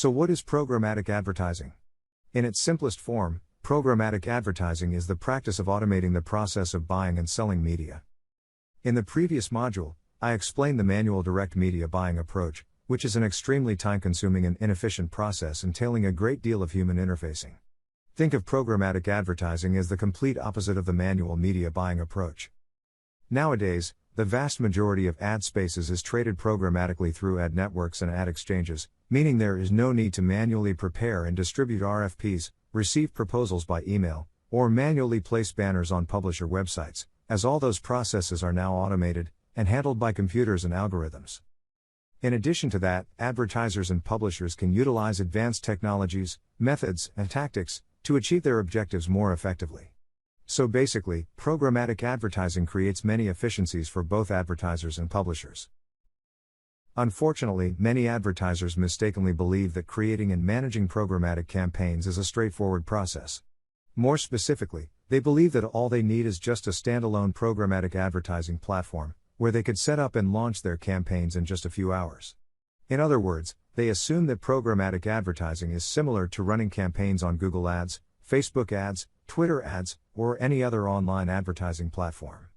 So what is programmatic advertising? In its simplest form, programmatic advertising is the practice of automating the process of buying and selling media. In the previous module, I explained the manual direct media buying approach, which is an extremely time-consuming and inefficient process entailing a great deal of human interfacing. Think of programmatic advertising as the complete opposite of the manual media buying approach. Nowadays, the vast majority of ad spaces is traded programmatically through ad networks and ad exchanges, meaning there is no need to manually prepare and distribute RFPs, receive proposals by email, or manually place banners on publisher websites, as all those processes are now automated and handled by computers and algorithms. In addition to that, advertisers and publishers can utilize advanced technologies, methods, and tactics to achieve their objectives more effectively. So basically, programmatic advertising creates many efficiencies for both advertisers and publishers. Unfortunately, many advertisers mistakenly believe that creating and managing programmatic campaigns is a straightforward process. More specifically, they believe that all they need is just a standalone programmatic advertising platform, where they could set up and launch their campaigns in just a few hours. In other words, they assume that programmatic advertising is similar to running campaigns on Google Ads, Facebook Ads, Twitter Ads, or any other online advertising platform.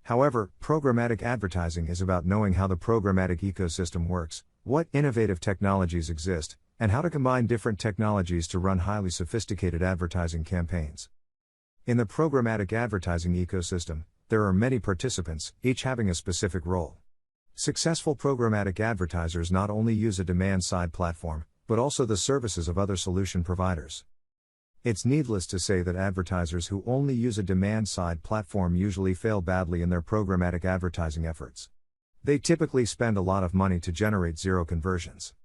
However, programmatic advertising is about knowing how the programmatic ecosystem works, what innovative technologies exist, and how to combine different technologies to run highly sophisticated advertising campaigns. In the programmatic advertising ecosystem, there are many participants, each having a specific role. Successful programmatic advertisers not only use a demand-side platform, but also the services of other solution providers. It's needless to say that advertisers who only use a demand-side platform usually fail badly in their programmatic advertising efforts. They typically spend a lot of money to generate zero conversions.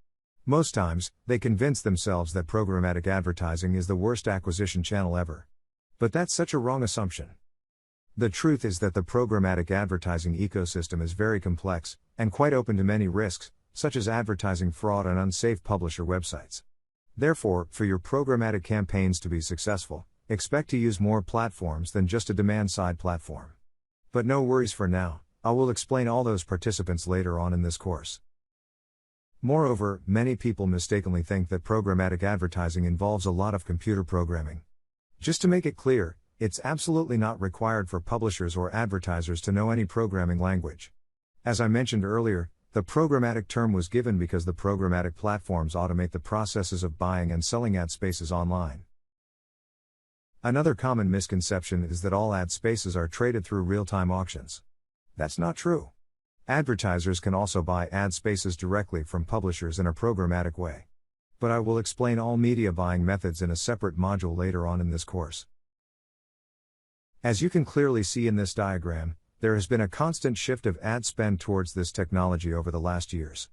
Most times, they convince themselves that programmatic advertising is the worst acquisition channel ever. But that's such a wrong assumption. The truth is that the programmatic advertising ecosystem is very complex, and quite open to many risks, such as advertising fraud and unsafe publisher websites. Therefore, for your programmatic campaigns to be successful, expect to use more platforms than just a demand-side platform. But no worries for now, I will explain all those participants later on in this course. Moreover, many people mistakenly think that programmatic advertising involves a lot of computer programming. Just to make it clear, it's absolutely not required for publishers or advertisers to know any programming language. As I mentioned earlier, the programmatic term was given because the programmatic platforms automate the processes of buying and selling ad spaces online. Another common misconception is that all ad spaces are traded through real-time auctions. That's not true. Advertisers can also buy ad spaces directly from publishers in a programmatic way. But I will explain all media buying methods in a separate module later on in this course. As you can clearly see in this diagram, there has been a constant shift of ad spend towards this technology over the last years.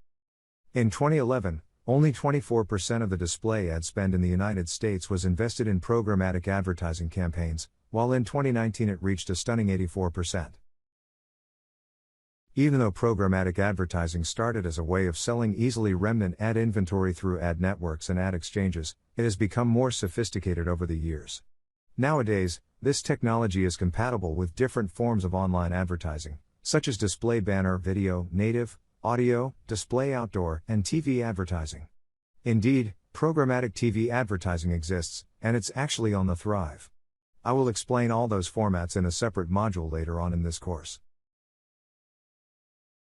In 2011, only 24% of the display ad spend in the United States was invested in programmatic advertising campaigns, while in 2019 it reached a stunning 84%. Even though programmatic advertising started as a way of selling easily remnant ad inventory through ad networks and ad exchanges, it has become more sophisticated over the years. Nowadays, this technology is compatible with different forms of online advertising, such as display banner, video, native, audio, display outdoor, and TV advertising. Indeed, programmatic TV advertising exists, and it's actually on the thrive. I will explain all those formats in a separate module later on in this course.